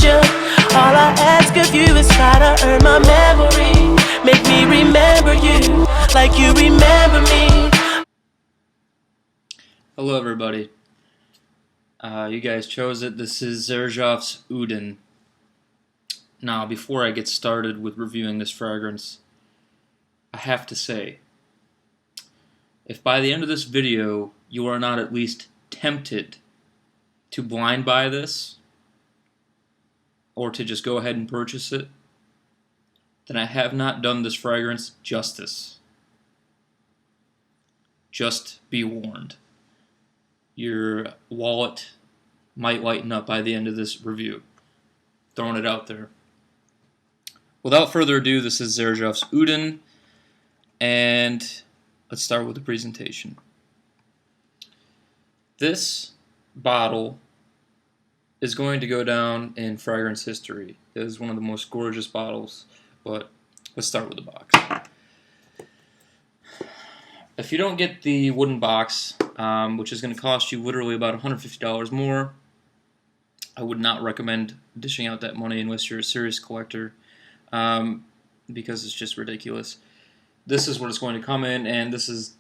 you. All I ask of you is try to earn my memory. Make me remember you like you remember me. Hello everybody. You guys chose it. This is Xerjoff's Uden. Now, before I get started with reviewing this fragrance, I have to say, if by the end of this video you are not at least tempted to blind buy this, or to just go ahead and purchase it, then I have not done this fragrance justice. Just be warned. Your wallet might lighten up by the end of this review. Throwing it out there. Without further ado, this is Xerjoff's Uden, and let's start with the presentation. This bottle is going to go down in fragrance history. It is one of the most gorgeous bottles, but let's start with the box. If you don't get the wooden box, which is going to cost you literally about $150 more, I would not recommend dishing out that money unless you're a serious collector, because it's just ridiculous. This is what it's going to come in, and this is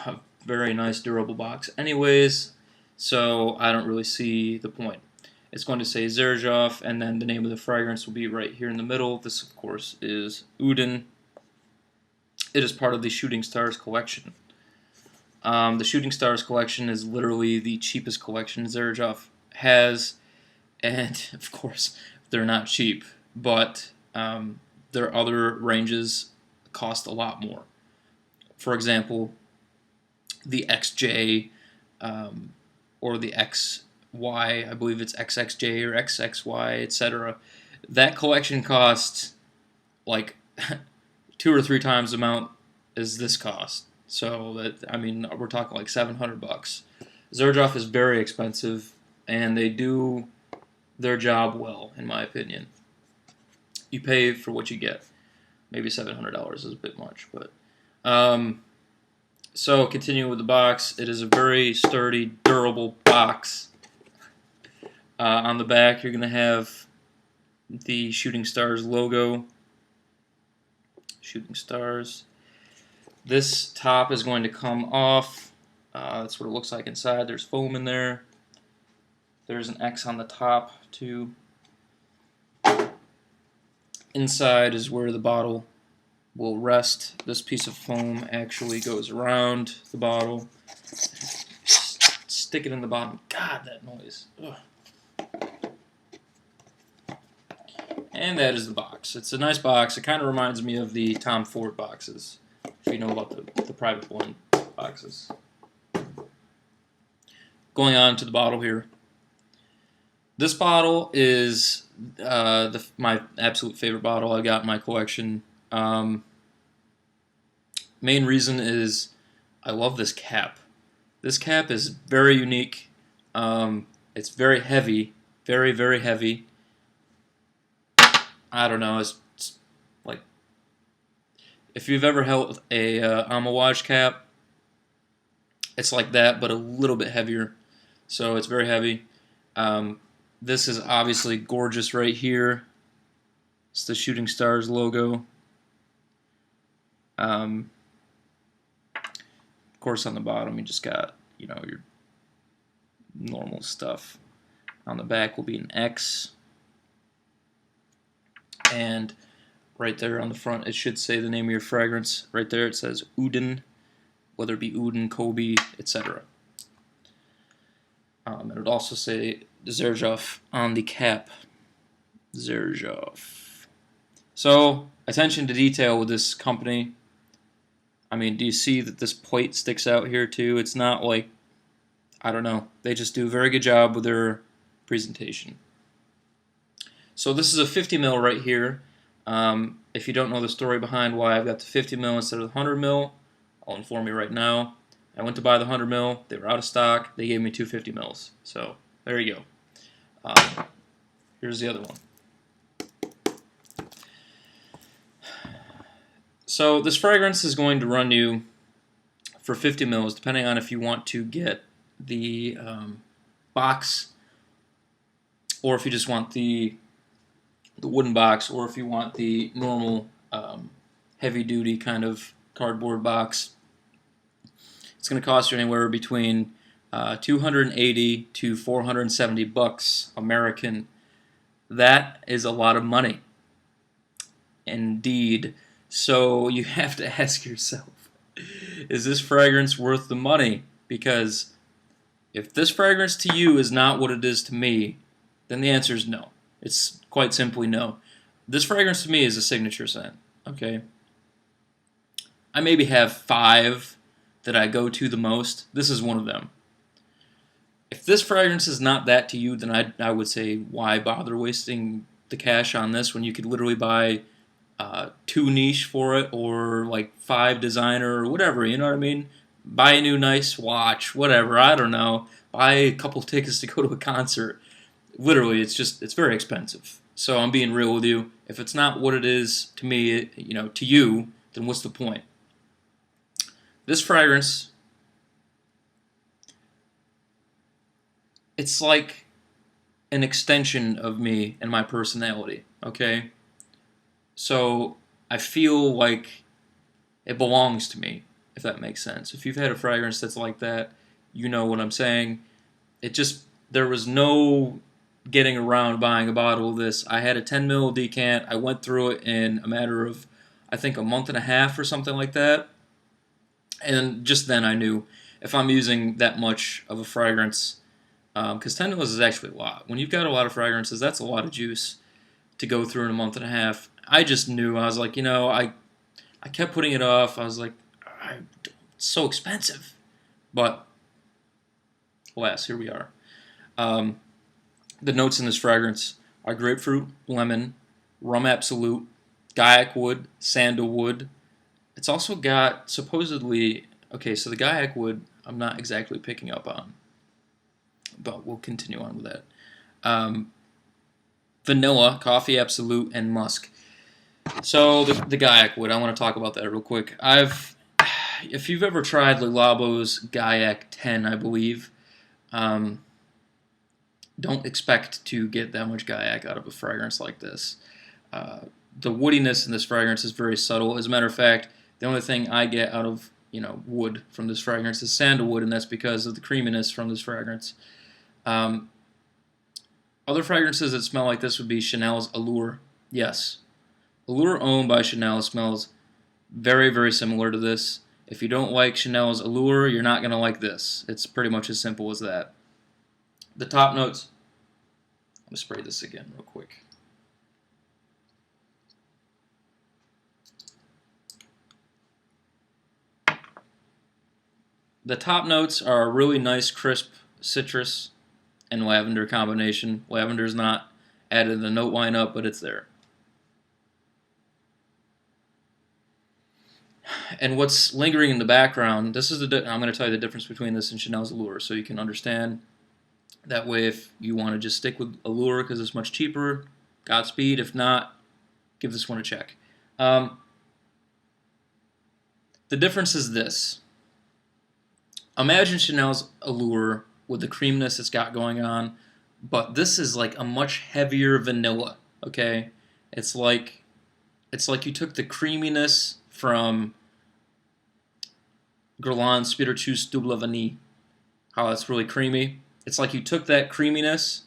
a very nice durable box anyways, so I don't really see the point. It's going to say Xerjoff, and then the name of the fragrance will be right here in the middle. This, of course, is Uden. It is part of the Shooting Stars collection. The Shooting Stars collection is literally the cheapest collection Xerjoff has, and of course, they're not cheap, but their other ranges cost a lot more. For example, the XJ or the XY, I believe it's XXJ or XXY, etc. That collection costs like 2 or 3 times the amount as this cost. So that, I mean, we're talking like $700. Xerjoff is very expensive, and they do their job well, in my opinion. You pay for what you get. Maybe $700 is a bit much, but so continuing with the box, it is a very sturdy, durable box. On the back, you're going to have the Shooting Stars logo. Shooting Stars. This top is going to come off. That's what it looks like inside. There's foam in there. There's an X on the top too. Inside is where the bottle will rest. This piece of foam actually goes around the bottle. Stick it in the bottom. God, that noise. Ugh. And that is the box. It's a nice box. It kind of reminds me of the Tom Ford boxes, if you know about the private blend boxes. Going on to the bottle here. This bottle is my absolute favorite bottle I got in my collection. Main reason is I love this cap. This cap is very unique. It's very heavy, very, very heavy. I don't know, it's like, if you've ever held a Amouage cap, it's like that, but a little bit heavier. So it's very heavy. This is obviously gorgeous right here. It's the Shooting Stars logo. Of course, on the bottom, you just got, you know, your normal stuff. On the back will be an X. And right there on the front, it should say the name of your fragrance. Right there, it says Uden, whether it be Uden, Kobe, etc. It would also say Xerjoff on the cap. Xerjoff. So, attention to detail with this company. I mean, do you see that this plate sticks out here too? It's not like, I don't know. They just do a very good job with their presentation. So this is a 50 mil right here. If you don't know the story behind why I've got the 50 mil instead of the 100 mil, I'll inform you right now. I went to buy the 100 mil. They were out of stock. They gave me 2 50 mils. So there you go. Here's the other one. So this fragrance is going to run you for 50 mils, depending on if you want to get the box or if you just want the the wooden box, or if you want the normal heavy-duty kind of cardboard box, it's going to cost you anywhere between 280 to 470 bucks American. That is a lot of money, indeed. So you have to ask yourself, is this fragrance worth the money? Because if this fragrance to you is not what it is to me, then the answer is no. It's quite simply no. This fragrance to me is a signature scent, okay? I maybe have 5 that I go to the most. This is one of them. If this fragrance is not that to you, then I would say, why bother wasting the cash on this when you could literally buy 2 niche for it, or like 5 designer, or whatever, you know what I mean? Buy a new nice watch, whatever, I don't know. Buy a couple tickets to go to a concert. Literally, it's very expensive. So I'm being real with you. If it's not what it is to me, to you, then what's the point? This fragrance, it's like an extension of me and my personality, okay? So I feel like it belongs to me, if that makes sense. If you've had a fragrance that's like that, you know what I'm saying. There was no getting around buying a bottle of this. I had a 10 ml decant. I went through it in a matter of, I think, a month and a half or something like that. And just then I knew if I'm using that much of a fragrance, because 10 ml is actually a lot. When you've got a lot of fragrances, that's a lot of juice to go through in a month and a half. I just knew. I was like, I kept putting it off. I was like, it's so expensive. But alas, here we are. The notes in this fragrance are grapefruit, lemon, rum absolute, gaiac wood, sandalwood. It's also got, supposedly, okay, so the gaiac wood I'm not exactly picking up on, but we'll continue on with that. Vanilla, coffee absolute, and musk. So the gaiac wood, I want to talk about that real quick. If you've ever tried Le Labo's Gaiac 10, I believe, don't expect to get that much gaiac out of a fragrance like this. The woodiness in this fragrance is very subtle. As a matter of fact, the only thing I get out of wood from this fragrance is sandalwood, and that's because of the creaminess from this fragrance. Other fragrances that smell like this would be Chanel's Allure. Yes, Allure owned by Chanel smells very, very similar to this. If you don't like Chanel's Allure, you're not going to like this. It's pretty much as simple as that. The top notes, I'm going to spray this again real quick. The top notes are a really nice crisp citrus and lavender combination. Lavender is not added in the note lineup, but it's there. And what's lingering in the background, I'm going to tell you the difference between this and Chanel's Allure so you can understand. That way, if you want to just stick with Allure because it's much cheaper, Godspeed. If not, give this one a check. The difference is this. Imagine Chanel's Allure with the creaminess it's got going on, but this is like a much heavier vanilla, okay? It's like you took the creaminess from Guerlain Spiritueux Double Vanille, how it's really creamy. It's like you took that creaminess,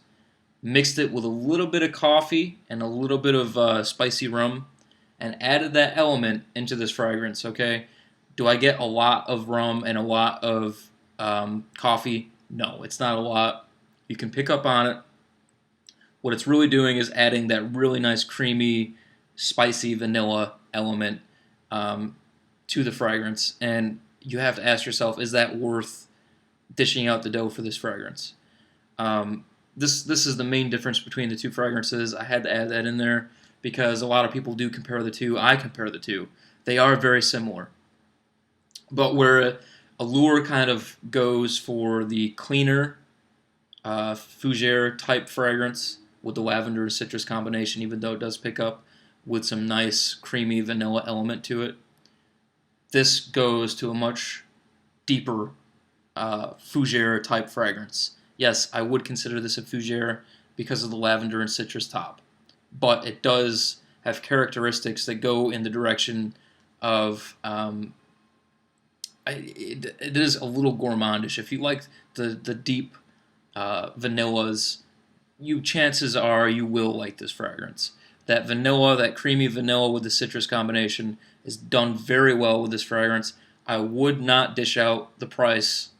mixed it with a little bit of coffee and a little bit of spicy rum, and added that element into this fragrance, okay? Do I get a lot of rum and a lot of coffee? No, it's not a lot. You can pick up on it. What it's really doing is adding that really nice creamy, spicy vanilla element to the fragrance. And you have to ask yourself, is that worth dishing out the dough for this fragrance? This is the main difference between the two fragrances. I had to add that in there because a lot of people do compare the two. I compare the two. They are very similar. But where Allure kind of goes for the cleaner fougere type fragrance with the lavender and citrus combination, even though it does pick up with some nice creamy vanilla element to it, this goes to a much deeper fougere type fragrance. Yes, I would consider this a fougere because of the lavender and citrus top. but it does have characteristics that go in the direction of it is a little gourmandish. If you like the deep vanillas, chances are you will like this fragrance. That vanilla, that creamy vanilla with the citrus combination is done very well with this fragrance. I would not dish out the price.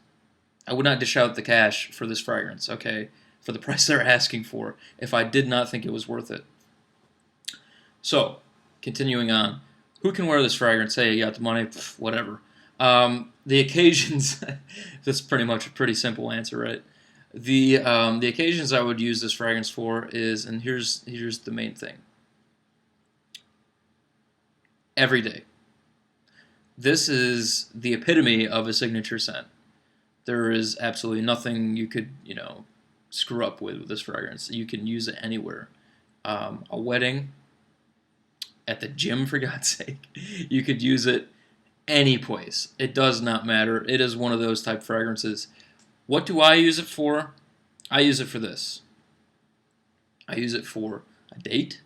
I would not dish out the cash for this fragrance, okay, for the price they're asking for, if I did not think it was worth it. So, continuing on, who can wear this fragrance? Hey, you got the money? Pff, whatever. The occasions, that's pretty much a pretty simple answer, right? The occasions I would use this fragrance for is, and here's the main thing. Every day. This is the epitome of a signature scent. There is absolutely nothing you could, screw up with this fragrance. You can use it anywhere. A wedding, at the gym, for God's sake. You could use it any place. It does not matter. It is one of those type fragrances. What do I use it for? I use it for this. I use it for a date.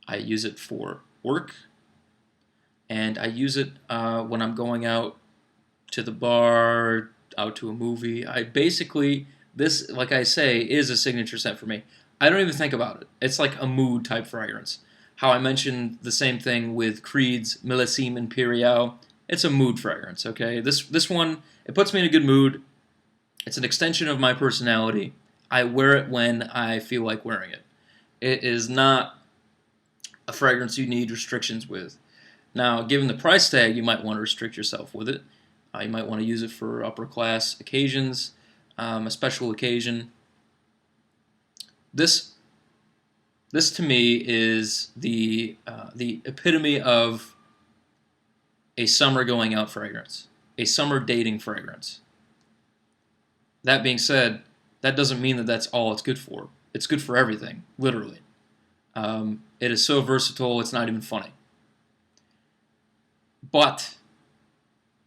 I use it for work. And I use it when I'm going out to the bar, out to a movie. This, like I say, is a signature scent for me. I don't even think about it. It's like a mood type fragrance. How I mentioned the same thing with Creed's Millésime Impérial. It's a mood fragrance, okay? This one, it puts me in a good mood. It's an extension of my personality. I wear it when I feel like wearing it. It is not a fragrance you need restrictions with. Now, given the price tag, you might want to restrict yourself with it. You might want to use it for upper class occasions, a special occasion. This to me is the epitome of a summer going out fragrance, a summer dating fragrance. That being said, that doesn't mean that that's all it's good for. It's good for everything, literally. It is so versatile, it's not even funny. But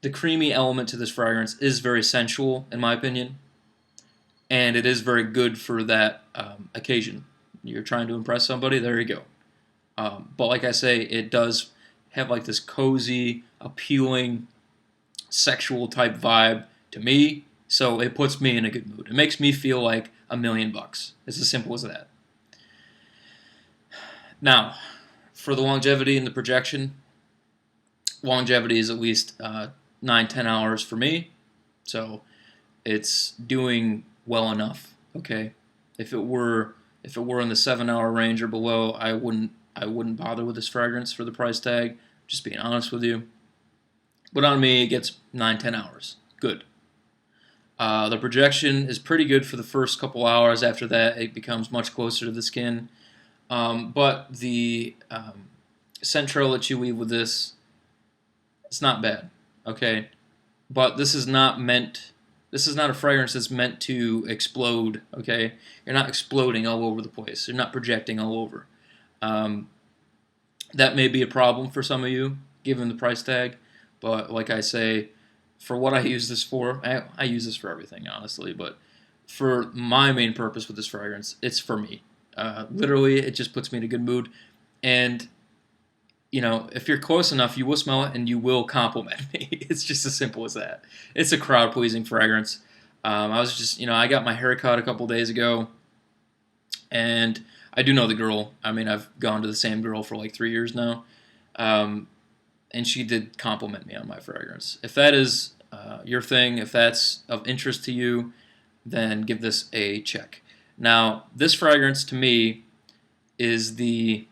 the creamy element to this fragrance is very sensual, in my opinion, and it is very good for that occasion. You're trying to impress somebody, there you go. But like I say, it does have like this cozy, appealing, sexual type vibe to me, so it puts me in a good mood. It makes me feel like $1,000,000. It's as simple as that. Now, for the longevity and the projection, longevity is at least 9-10 hours for me, so it's doing well enough. Okay, if it were in the 7-hour range or below, I wouldn't bother with this fragrance for the price tag. Just being honest with you. But on me, it gets 9-10 hours. Good. The projection is pretty good for the first couple hours. After that, it becomes much closer to the skin. But the scent trail that you leave with this, it's not bad, okay? But this is not a fragrance that's meant to explode, okay? You're not exploding all over the place. You're not projecting all over. That may be a problem for some of you, given the price tag. But like I say, for what I use this for, I use this for everything, honestly. But for my main purpose with this fragrance, it's for me. Literally, it just puts me in a good mood. And if you're close enough, you will smell it and you will compliment me. It's just as simple as that. It's a crowd-pleasing fragrance. I got my hair cut a couple days ago, and I do know the girl. I mean, I've gone to the same girl for like 3 years now, and she did compliment me on my fragrance. If that is your thing, if that's of interest to you, then give this a check. Now, this fragrance to me is the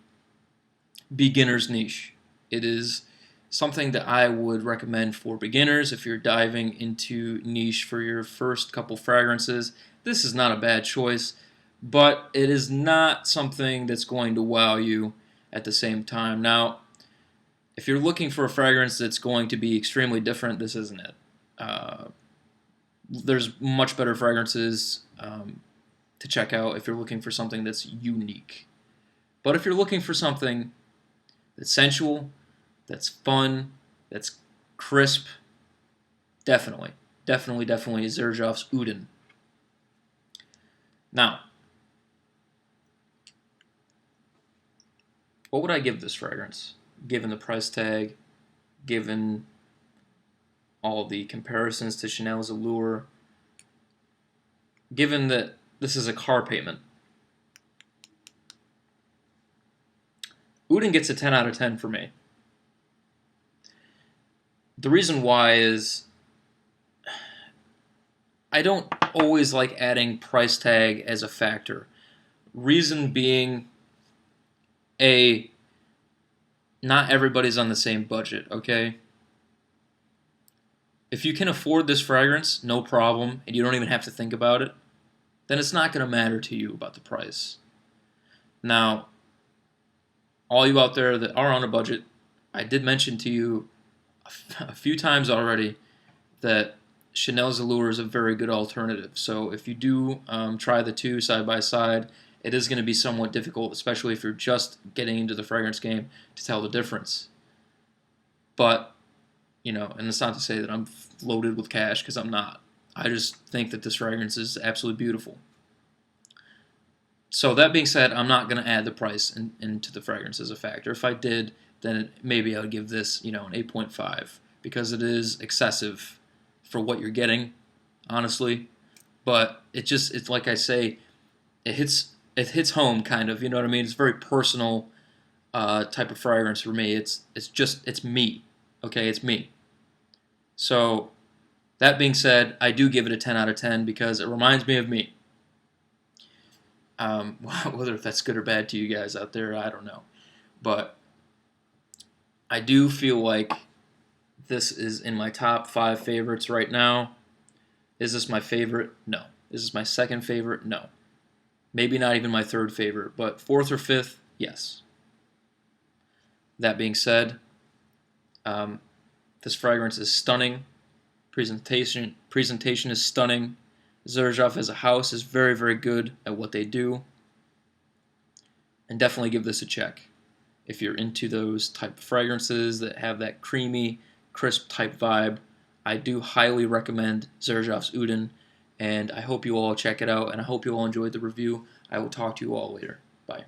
beginner's niche. It is something that I would recommend for beginners if you're diving into niche for your first couple fragrances. This is not a bad choice, but it is not something that's going to wow you at the same time. Now, if you're looking for a fragrance that's going to be extremely different, this isn't it. There's much better fragrances to check out if you're looking for something that's unique. But if you're looking for something that's sensual, that's fun, that's crisp, definitely Xerjoff's Uden. Now, What would I give this fragrance, given the price tag, given all the comparisons to Chanel's Allure, given that this is a car payment? Uden gets a 10 out of 10 for me. The reason why is I don't always like adding price tag as a factor. Reason being, not everybody's on the same budget, okay? If you can afford this fragrance, no problem, and you don't even have to think about it, then it's not going to matter to you about the price. Now, all you out there that are on a budget, I did mention to you a few times already that Chanel's Allure is a very good alternative. So if you do try the two side by side, it is going to be somewhat difficult, especially if you're just getting into the fragrance game, to tell the difference. But, and it's not to say that I'm loaded with cash, because I'm not. I just think that this fragrance is absolutely beautiful. So that being said, I'm not going to add the price into the fragrance as a factor. If I did, then maybe I would give this, an 8.5, because it is excessive for what you're getting, honestly. But it's like I say, it hits home, kind of. You know what I mean? It's a very personal type of fragrance for me. It's me. Okay, it's me. So that being said, I do give it a 10 out of 10 because it reminds me of me. Whether that's good or bad to you guys out there, I don't know. But I do feel like this is in my top 5 favorites right now. Is this my favorite? No. Is this my second favorite? No. Maybe not even my third favorite, but 4th or 5th, yes. That being said, this fragrance is stunning. Presentation is stunning. Xerjoff as a house is very, very good at what they do. And definitely give this a check if you're into those type of fragrances that have that creamy, crisp type vibe. I do highly recommend Xerjoff's Uden, and I hope you all check it out, and I hope you all enjoyed the review. I will talk to you all later. Bye.